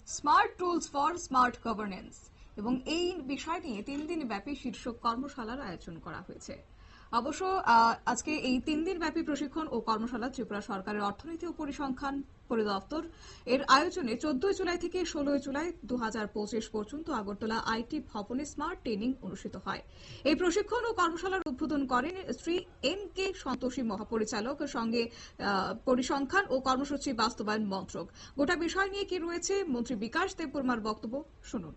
Smart tools for smart governance এবং এই বিষয় নিয়ে 3 দিন ব্যাপী শীর্ষক কর্মশালার আয়োজন করা হয়েছে। অবশ্য আজকে এই 3 দিন ব্যাপী প্রশিক্ষণ ও কর্মশালা ত্রিপুরা সরকারের অর্থনীতি ও পরিসংখ্যান পরিদপ্তর এর আয়োজনে 14 জুলাই থেকে 16 জুলাই 2025 পর্যন্ত আগরতলা আইটি ভবনে স্মার্ট ট্রেনিং অনুষ্ঠিত হয়। এই প্রশিক্ষণ ও কর্মশালার উদ্বোধন করেন শ্রী এম কে সন্তোষী মহাপরিচালক, সঙ্গে পরিসংখ্যান ও কর্মসূচি বাস্তবায়ন মন্ত্রক। গোটা বিষয় নিয়ে কি রয়েছে মন্ত্রী বিকাশ দেববর্মার বক্তব্য শুনুন।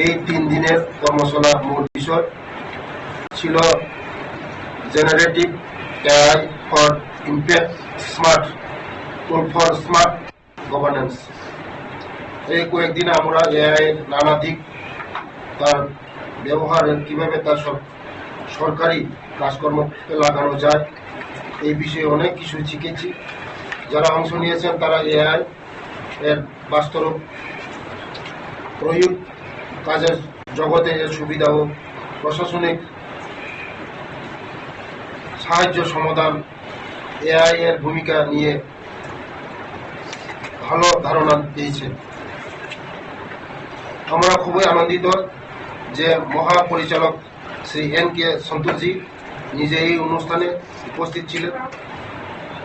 এই 3 দিনের কর্মশালার মূল বিষয় ছিল generative AI for impact smart tool for smart governance. এই কয়েকদিন আমরা এআই এর নানা দিক, তার ব্যবহার, কিভাবে তার সরকারি কাজকর্ম লাগানো যায়, এই বিষয়ে অনেক কিছু শিখেছি। যারা অংশ নিয়েছেন তারা এআই এর বাস্তব প্রয়োগ, কাজের জগতে এর সুবিধা ও প্রশাসনিক সাহায্য সমাধান, এআই এর ভূমিকা নিয়ে ভালো ধারণা পেয়েছে। আমরা খুবই আনন্দিত যে মহাপরিচালক শ্রী এন কে সন্তোষজি নিজে এই অনুষ্ঠানে উপস্থিত ছিলেন।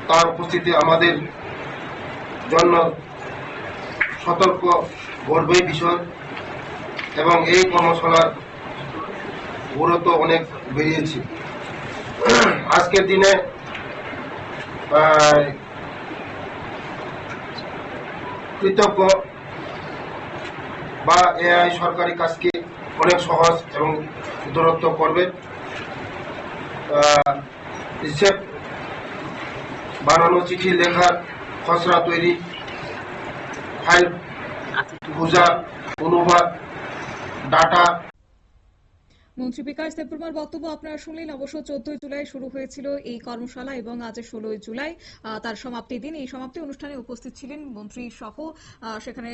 তার উপস্থিতি আমাদের জন্য সতর্ক গর্বের বিষয় এবং এই কর্মশালার গুরুত্ব অনেক বেড়েছে। আজকের দিনে কৃতজ্ঞ বা এআই সরকারি কাজকে অনেক সহজ এবং দূরত্ব করবে। হিসেব বানানো, চিঠি লেখার, খসড়া তৈরি, ফাইল বোঝা, অনুবাদ, ডাটা। মন্ত্রী বিকাশ দেববর্মার বক্তব্য আপনারা শুনলেন। অবশ্য 14 জুলাই শুরু হয়েছিল এই কর্মশালা এবং আজ 16 জুলাই তার সমাপ্তি দিন। এই সমাপ্তি অনুষ্ঠানে উপস্থিত ছিলেন মন্ত্রী সহ সেখানে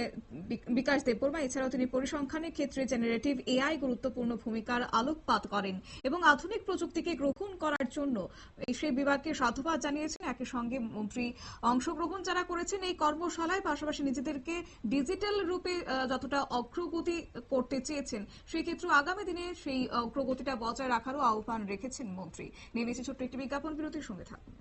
বিকাশ দেববর্মা। এছাড়াও তিনি পরিসংখ্যানের ক্ষেত্রে জেনারেটিভ এআই গুরুত্বপূর্ণ ভূমিকার আলোকপাত করেন এবং আধুনিক প্রযুক্তিকে গ্রহণ করার জন্য সেই বিভাগকে সাধুবাদ জানিয়েছেন। একই সঙ্গে মন্ত্রী অংশগ্রহণ যারা করেছেন এই কর্মশালায়, পাশাপাশি নিজেদেরকে ডিজিটাল রূপে যতটা অগ্রগতি করতে চেয়েছেন সেই ক্ষেত্রে আগামী দিনে সেই অগ্রগতিটা বজায় রাখারও আহ্বান রেখেছেন মন্ত্রী। নিয়ে নিচ্ছে ছোট্ট একটি বিজ্ঞাপন বিরতির সঙ্গে থাকুন।